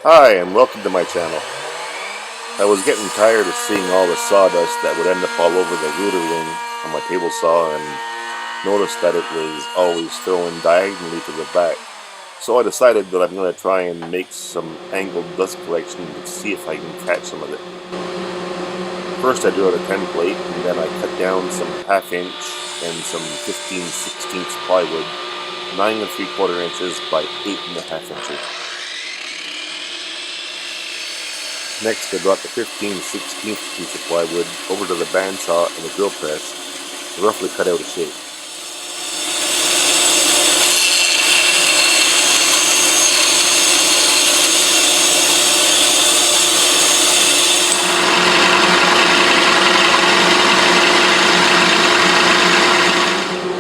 Hi, and welcome to my channel. I was getting tired of seeing all the sawdust that would end up all over the router ring on my table saw and noticed that it was always thrown diagonally to the back. So I decided that I'm going to try and make some angled dust collection to see if I can catch some of it. First I drew out a template, and then I cut down some 1/2 inch and some 15/16 plywood, 9 3/4 inches by 8.5 inches. Next, I brought the 15/16 piece of plywood over to the bandsaw and the drill press to roughly cut out a shape.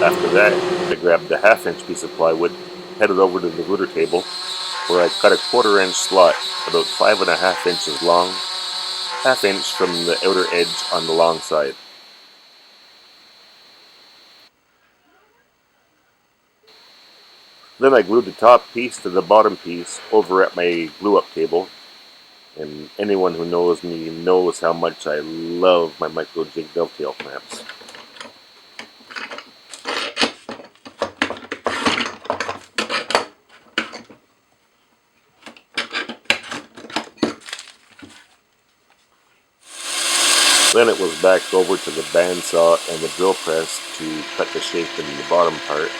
After that, I grabbed a 1/2 inch piece of plywood, headed over to the router table, where I cut a 1/4 inch slot about 5.5 inches long, 1/2 inch from the outer edge on the long side. Then I glued the top piece to the bottom piece over at my glue-up table, and anyone who knows me knows how much I love my micro jig dovetail clamps. Then it was back over to the bandsaw and the drill press to cut the shape in the bottom part,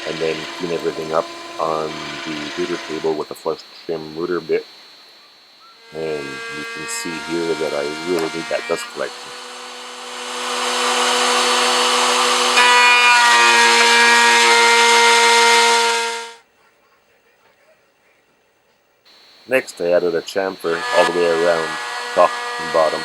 and then clean everything up on the router table with a flush trim router bit. And you can see here that I really need that dust collection. Next I added a chamfer all the way around, top and bottom.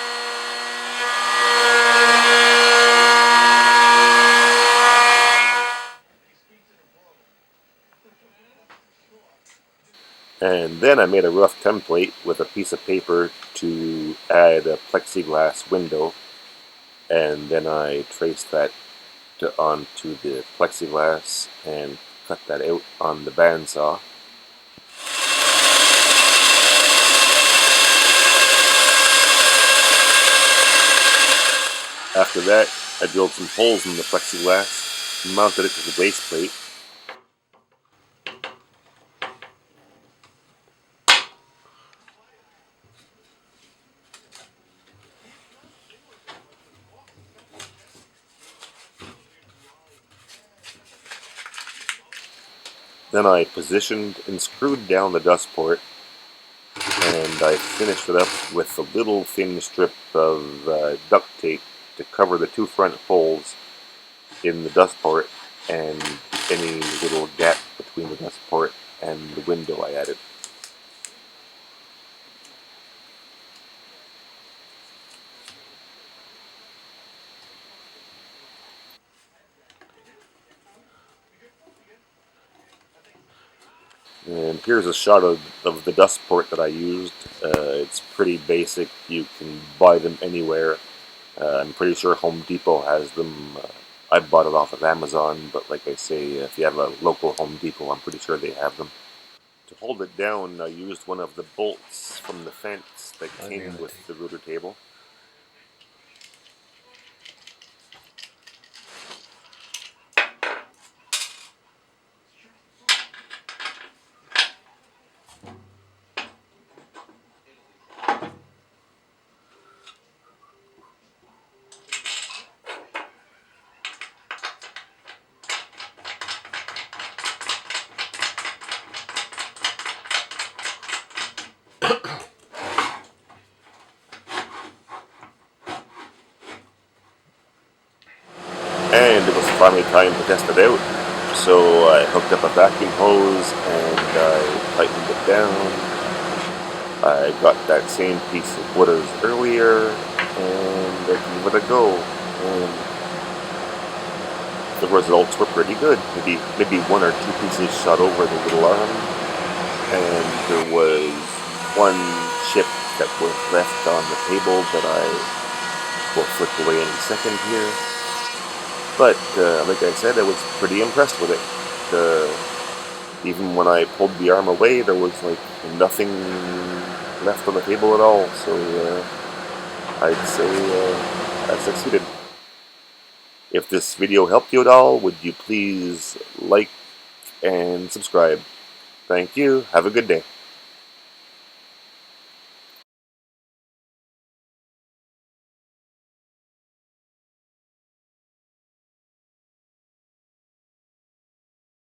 And then I made a rough template with a piece of paper to add a plexiglass window, and then I traced that onto the plexiglass and cut that out on the bandsaw. After that, I drilled some holes in the plexiglass and mounted it to the base plate. Then I positioned and screwed down the dust port, and I finished it up with a little thin strip of duct tape to cover the 2 front holes in the dust port and any little gap between the dust port and the window I added. And here's a shot of the dust port that I used. It's pretty basic. You can buy them anywhere. I'm pretty sure Home Depot has them. I bought it off of Amazon, but like I say, if you have a local Home Depot, I'm pretty sure they have them. To hold it down, I used one of the bolts from the fence that came with the router table. And it was finally time to test it out. So I hooked up a vacuum hose and I tightened it down. I got that same piece of wood as earlier and I gave it a go. And the results were pretty good. Maybe 1 or 2 pieces shot over the little arm, and there was 1 chip that was left on the table that I will flick away any second here. But like I said, I was pretty impressed with it. Even when I pulled the arm away, there was like nothing left on the table at all. So I'd say I succeeded. If this video helped you at all, would you please like and subscribe? Thank you. Have a good day.